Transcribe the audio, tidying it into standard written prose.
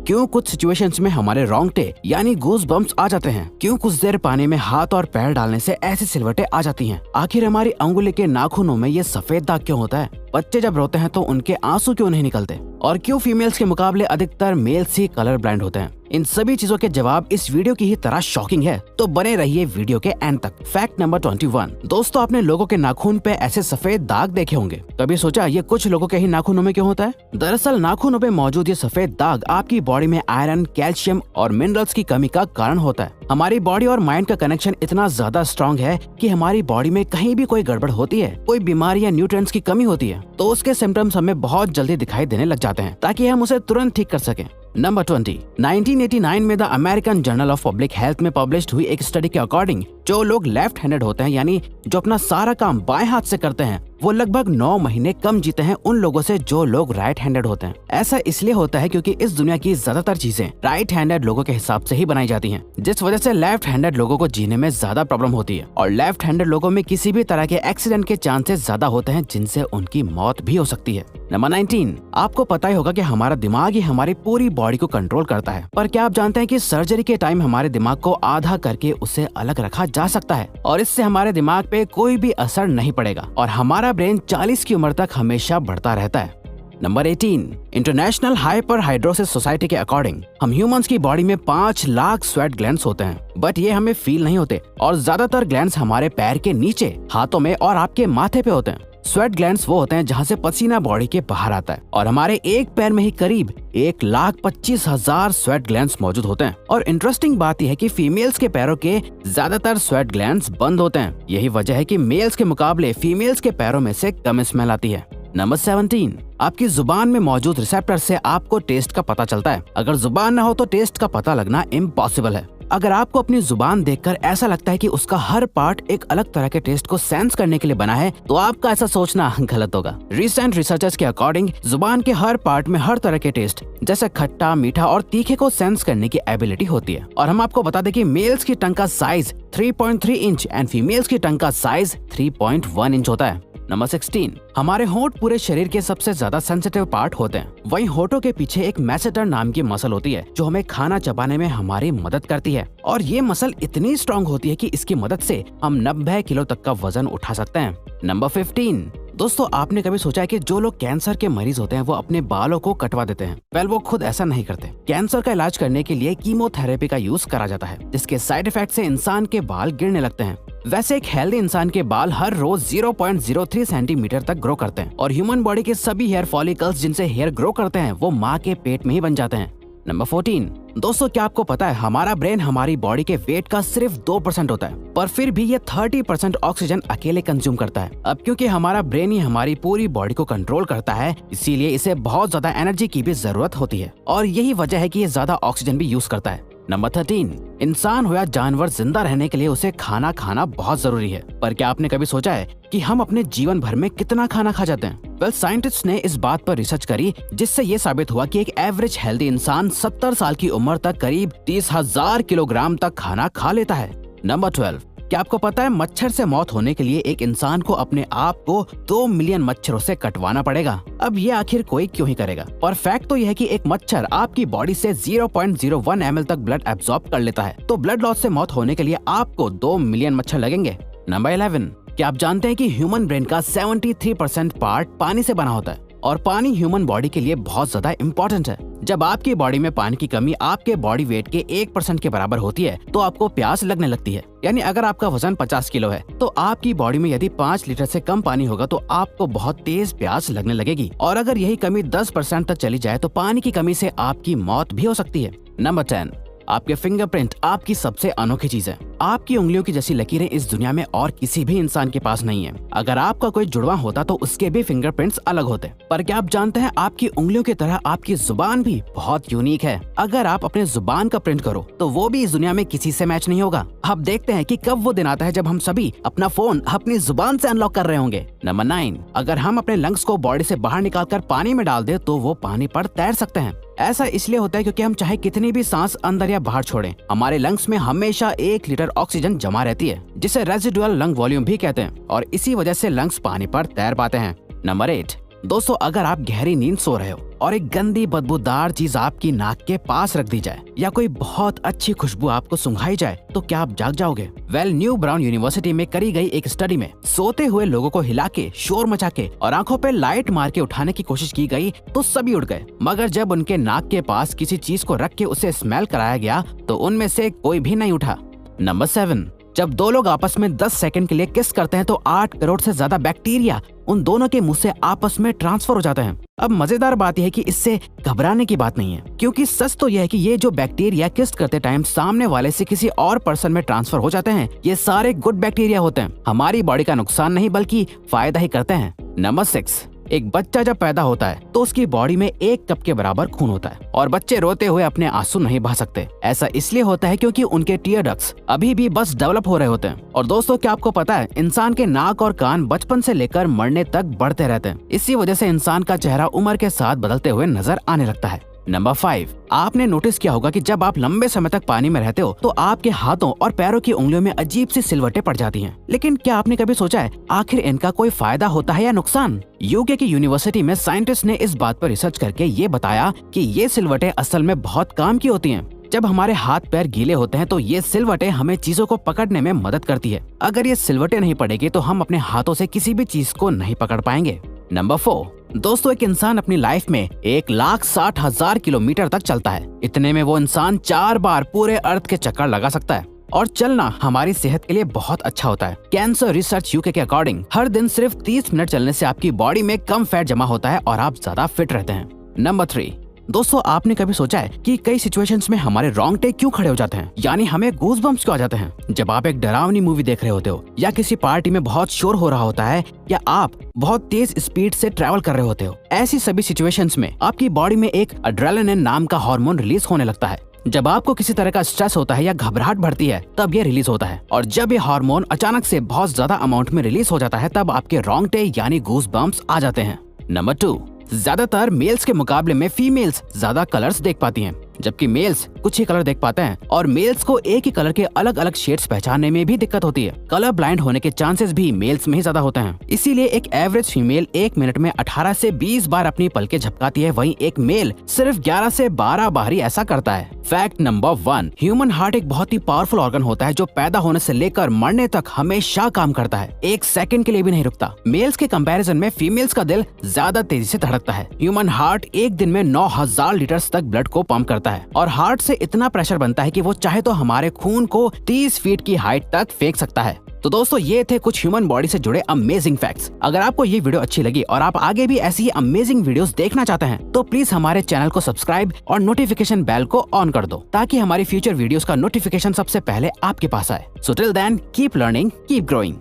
क्यों कुछ सिचुएशंस में हमारे रोंगटे यानी गूज बम्प्स आ जाते हैं, क्यों कुछ देर पानी में हाथ और पैर डालने से ऐसी सिलवटें आ जाती हैं, आखिर हमारी अंगुली के नाखूनों में ये सफेद दाग क्यों होता है, बच्चे जब रोते हैं तो उनके आंसू क्यों नहीं निकलते, और क्यों फीमेल्स के मुकाबले अधिकतर मेल्स ही कलर ब्लाइंड होते हैं। इन सभी चीजों के जवाब इस वीडियो की ही तरह शॉकिंग है, तो बने रहिए वीडियो के एंड तक। Fact number 21। दोस्तों, आपने लोगों के नाखून पे ऐसे सफेद दाग देखे होंगे। कभी सोचा ये कुछ लोगों के ही नाखूनों में क्यों होता है? दरअसल नाखूनों पे मौजूद ये सफेद दाग आपकी बॉडी में आयरन, कैल्शियम और मिनरल्स की कमी का कारण होता है। हमारी बॉडी और माइंड का कनेक्शन इतना ज्यादा स्ट्रॉन्ग है कि हमारी बॉडी में कहीं भी कोई गड़बड़ होती है, कोई बीमारी या न्यूट्रिएंट्स की कमी होती है, तो उसके सिम्टम्स हमें बहुत जल्दी दिखाई देने लग जाते हैं, ताकि हम उसे तुरंत ठीक कर सकें। नंबर 20। 1989 में the American journal of public health में पब्लिश्ड हुई एक स्टडी के अकॉर्डिंग जो लोग लेफ्ट हैंडेड होते हैं, यानी जो अपना सारा काम बाएं हाथ से करते हैं, वो लगभग 9 महीने कम जीते हैं उन लोगों से जो लोग राइट हैंडेड होते हैं। ऐसा इसलिए होता है क्योंकि इस दुनिया की ज्यादातर चीजें राइट हैंडेड लोगों के हिसाब से ही बनाई जाती हैं, जिस वजह से लेफ्ट हैंडेड लोगों को जीने में ज्यादा प्रॉब्लम होती है, और लेफ्ट हैंडेड लोगों में किसी भी तरह के एक्सीडेंट के चांसेस ज्यादा होते हैं, जिनसे उनकी मौत भी हो सकती है। नंबर 19। आपको पता ही होगा कि हमारा दिमाग ही हमारी पूरी बॉडी को कंट्रोल करता है, पर क्या आप जानते हैं कि सर्जरी के टाइम हमारे दिमाग को आधा करके उसे अलग रखा जा सकता है, और इससे हमारे दिमाग पे कोई भी असर नहीं पड़ेगा, और हमारा ब्रेन 40 की उम्र तक हमेशा बढ़ता रहता है। नंबर 18। इंटरनेशनल हाइपरहाइड्रोसिस सोसाइटी के अकॉर्डिंग हम ह्यूमंस की बॉडी में 5 लाख स्वेट ग्लैंड्स होते हैं, बट ये हमें फील नहीं होते, और ज्यादातर ग्लैंड्स हमारे पैर के नीचे, हाथों में और आपके माथे पे होते हैं। स्वेट ग्लैंड्स वो होते हैं जहाँ से पसीना बॉडी के बाहर आता है, और हमारे एक पैर में ही करीब 1,25,000 स्वेट ग्लैंड्स मौजूद होते हैं। और इंटरेस्टिंग बात यह है कि फीमेल्स के पैरों के ज्यादातर स्वेट ग्लैंड्स बंद होते हैं। यही वजह है कि मेल्स के मुकाबले फीमेल्स के पैरों में से कम स्मेल आती है। नंबर 17। आपकी जुबान में मौजूद रिसेप्टर से आपको टेस्ट का पता चलता है। अगर जुबान न हो तो टेस्ट का पता लगना इम्पॉसिबल है। अगर आपको अपनी जुबान देखकर ऐसा लगता है कि उसका हर पार्ट एक अलग तरह के टेस्ट को सेंस करने के लिए बना है, तो आपका ऐसा सोचना गलत होगा। रिसेंट रिसर्चर्स के अकॉर्डिंग जुबान के हर पार्ट में हर तरह के टेस्ट जैसे खट्टा, मीठा और तीखे को सेंस करने की एबिलिटी होती है। और हम आपको बता दें कि मेल्स की टंग का साइज 3.3 इंच एंड फीमेल्स की टंग का साइज 3.1 इंच होता है। नंबर 16। हमारे होंठ पूरे शरीर के सबसे ज्यादा सेंसिटिव पार्ट होते हैं। वहीं होठों के पीछे एक मैसेटर नाम की मसल होती है जो हमें खाना चबाने में हमारी मदद करती है, और ये मसल इतनी स्ट्रॉन्ग होती है कि इसकी मदद से हम 90 किलो तक का वजन उठा सकते हैं। नंबर 15। दोस्तों, आपने कभी सोचा है कि जो लोग कैंसर के मरीज होते हैं वो अपने बालों को कटवा देते हैं? वेल, वो खुद ऐसा नहीं करते। कैंसर का इलाज करने के लिए कीमोथेरेपी का यूज करा जाता है, जिसके साइड इफेक्ट से इंसान के बाल गिरने लगते हैं। वैसे एक हेल्दी इंसान के बाल हर रोज 0.03 सेंटीमीटर तक ग्रो करते हैं, और ह्यूमन बॉडी के सभी हेयर फॉलिकल्स जिनसे हेयर ग्रो करते हैं वो माँ के पेट में ही बन जाते हैं। नंबर 14। दोस्तों, क्या आपको पता है हमारा ब्रेन हमारी बॉडी के वेट का सिर्फ 2% होता है, पर फिर भी ये 30% ऑक्सीजन अकेले कंज्यूम करता है। अब क्योंकि हमारा ब्रेन ही हमारी पूरी बॉडी को कंट्रोल करता है, इसीलिए इसे बहुत ज्यादा एनर्जी की भी जरूरत होती है, और यही वजह है कि ये ज्यादा ऑक्सीजन भी यूज करता है। नंबर 13। इंसान हो या जानवर, जिंदा रहने के लिए उसे खाना खाना बहुत जरूरी है, पर क्या आपने कभी सोचा है कि हम अपने जीवन भर में कितना खाना खा जाते हैं? वेल, साइंटिस्ट ने इस बात पर रिसर्च करी, जिससे ये साबित हुआ कि एक एवरेज हेल्दी इंसान 70 साल की उम्र तक करीब 30,000 किलोग्राम तक खाना खा लेता है। नंबर 12। क्या आपको पता है मच्छर से मौत होने के लिए एक इंसान को अपने आप को 2 मिलियन मच्छरों से कटवाना पड़ेगा? अब ये आखिर कोई क्यों ही करेगा? पर फैक्ट तो यह है कि एक मच्छर आपकी बॉडी से 0.01 ml तक ब्लड एब्सॉर्ब कर लेता है, तो ब्लड लॉस से मौत होने के लिए आपको 2 मिलियन मच्छर लगेंगे। नंबर 11। क्या आप जानते हैं कि ह्यूमन ब्रेन का 73% पार्ट पानी से बना होता है, और पानी ह्यूमन बॉडी के लिए बहुत ज्यादा इम्पोर्टेंट है। जब आपकी बॉडी में पानी की कमी आपके बॉडी वेट के 1% के बराबर होती है, तो आपको प्यास लगने लगती है। यानी अगर आपका वजन 50 किलो है, तो आपकी बॉडी में यदि 5 लीटर से कम पानी होगा तो आपको बहुत तेज प्यास लगने लगेगी, और अगर यही कमी 10% तक चली जाए तो पानी की कमी से आपकी मौत भी हो सकती है। नंबर 10। आपके फिंगरप्रिंट आपकी सबसे अनोखी चीज है। आपकी उंगलियों की जैसी लकीरें इस दुनिया में और किसी भी इंसान के पास नहीं है। अगर आपका कोई जुड़वा होता तो उसके भी फिंगरप्रिंट्स अलग होते, पर क्या आप जानते हैं आपकी उंगलियों की तरह आपकी जुबान भी बहुत यूनिक है। अगर आप अपने जुबान का प्रिंट करो तो वो भी इस दुनिया में किसी से मैच नहीं होगा। अब देखते हैं कि कब वो दिन आता है जब हम सभी अपना फोन अपनी जुबान से अनलॉक कर रहे होंगे। नंबर 9। अगर हम अपने लंग्स को बॉडी से बाहर निकालकर पानी में डाल दे तो वो पानी पर तैर सकते हैं। ऐसा इसलिए होता है क्योंकि हम चाहे कितनी भी सांस अंदर या बाहर छोड़ें, हमारे लंग्स में हमेशा 1 लीटर ऑक्सीजन जमा रहती है, जिसे रेजिडुअल लंग वॉल्यूम भी कहते हैं, और इसी वजह से लंग्स पानी पर तैर पाते हैं। नंबर 8। दोस्तों अगर आप गहरी नींद सो रहे हो और एक गंदी बदबूदार चीज आपकी नाक के पास रख दी जाए या कोई बहुत अच्छी खुशबू आपको सुंघाई जाए तो क्या आप जाग जाओगे? न्यू ब्राउन यूनिवर्सिटी में करी गई एक स्टडी में सोते हुए लोगों को हिला के, शोर मचा के और आंखों पे लाइट मार के उठाने की कोशिश की गई तो सभी उठ गए, मगर जब उनके नाक के पास किसी चीज को रख के उसे स्मेल कराया गया तो उनमें से कोई भी नहीं उठा। नंबर 7, जब दो लोग आपस में 10 सेकंड के लिए किस करते हैं तो 8 करोड़ से ज्यादा बैक्टीरिया उन दोनों के मुंह से आपस में ट्रांसफर हो जाते हैं। अब मजेदार बात यह है कि इससे घबराने की बात नहीं है, क्योंकि सच तो यह है कि ये जो बैक्टीरिया किस करते टाइम सामने वाले से किसी और पर्सन में ट्रांसफर हो जाते हैं, ये सारे गुड बैक्टीरिया होते हैं, हमारी बॉडी का नुकसान नहीं बल्कि फायदा ही करते हैं। नंबर 6, एक बच्चा जब पैदा होता है तो उसकी बॉडी में 1 कप के बराबर खून होता है और बच्चे रोते हुए अपने आंसू नहीं बहा सकते। ऐसा इसलिए होता है क्योंकि उनके टीयर डक्ट्स अभी भी बस डेवलप हो रहे होते हैं। और दोस्तों क्या आपको पता है, इंसान के नाक और कान बचपन से लेकर मरने तक बढ़ते रहते हैं। इसी वजह से इंसान का चेहरा उम्र के साथ बदलते हुए नजर आने लगता है। नंबर 5, आपने नोटिस किया होगा कि जब आप लंबे समय तक पानी में रहते हो तो आपके हाथों और पैरों की उंगलियों में अजीब सी सिलवटें पड़ जाती हैं। लेकिन क्या आपने कभी सोचा है आखिर इनका कोई फायदा होता है या नुकसान? यूके की यूनिवर्सिटी में साइंटिस्ट ने इस बात पर रिसर्च करके ये बताया कि ये सिलवटें असल में बहुत काम की होती हैं। जब हमारे हाथ पैर गीले होते हैं तो ये सिलवटें हमें चीजों को पकड़ने में मदद करती है। अगर ये सिलवटें नहीं पड़ेगी तो हम अपने हाथों से किसी भी चीज को नहीं पकड़ पाएंगे। नंबर 4, दोस्तों एक इंसान अपनी लाइफ में 1,60,000 किलोमीटर तक चलता है। इतने में वो इंसान 4 बार पूरे अर्थ के चक्कर लगा सकता है और चलना हमारी सेहत के लिए बहुत अच्छा होता है। कैंसर रिसर्च यूके के अकॉर्डिंग हर दिन सिर्फ 30 मिनट चलने से आपकी बॉडी में कम फैट जमा होता है और आप ज्यादा फिट रहते हैं। नंबर 3, दोस्तों आपने कभी सोचा है कि कई सिचुएशंस में हमारे रोंगटे क्यों खड़े हो जाते हैं, यानी हमें गूज़बम्प्स क्यों आ जाते हैं? जब आप एक डरावनी मूवी देख रहे होते हो या किसी पार्टी में बहुत शोर हो रहा होता है या आप बहुत तेज स्पीड से ट्रैवल कर रहे होते हो, ऐसी सभी सिचुएशंस में आपकी बॉडी में एक एड्रेनालिन नाम का हार्मोन रिलीज होने लगता है। जब आपको किसी तरह का स्ट्रेस होता है या घबराहट बढ़ती है तब ये रिलीज होता है, और जब ये हार्मोन अचानक से बहुत ज्यादा अमाउंट में रिलीज हो जाता है तब आपके रोंगटे यानी गूज़बम्प्स आ जाते हैं। नंबर 2, ज्यादातर मेल्स के मुकाबले में फीमेल्स ज्यादा कलर्स देख पाती हैं, जबकि मेल्स कुछ ही कलर देख पाते हैं और मेल्स को एक ही कलर के अलग अलग शेड्स पहचानने में भी दिक्कत होती है। कलर ब्लाइंड होने के चांसेस भी मेल्स में ही ज्यादा होते हैं। इसीलिए एक एवरेज फीमेल 1 मिनट में 18 से 20 बार अपनी पलकें झपकाती है, वहीं एक मेल सिर्फ 11 से 12 बार ही ऐसा करता है। फैक्ट नंबर 1, ह्यूमन हार्ट एक बहुत ही पावरफुल ऑर्गन होता है जो पैदा होने से लेकर मरने तक हमेशा काम करता है, 1 सेकंड के लिए भी नहीं रुकता। मेल्स के कंपैरिजन में फीमेल्स का दिल ज्यादा तेजी से धड़कता है। ह्यूमन हार्ट एक दिन में 9,000 लीटर तक ब्लड को पंप करता है और हार्ट से इतना प्रेशर बनता है कि वो चाहे तो हमारे खून को 30 फीट की हाइट तक फेंक सकता है। तो दोस्तों ये थे कुछ ह्यूमन बॉडी से जुड़े अमेजिंग फैक्ट्स। अगर आपको ये वीडियो अच्छी लगी और आप आगे भी ऐसी ही अमेजिंग वीडियोस देखना चाहते हैं तो प्लीज हमारे चैनल को सब्सक्राइब और नोटिफिकेशन बेल को ऑन कर दो ताकि हमारी फ्यूचर वीडियोस का नोटिफिकेशन सबसे पहले आपके पास आए। So till then keep learning, keep growing.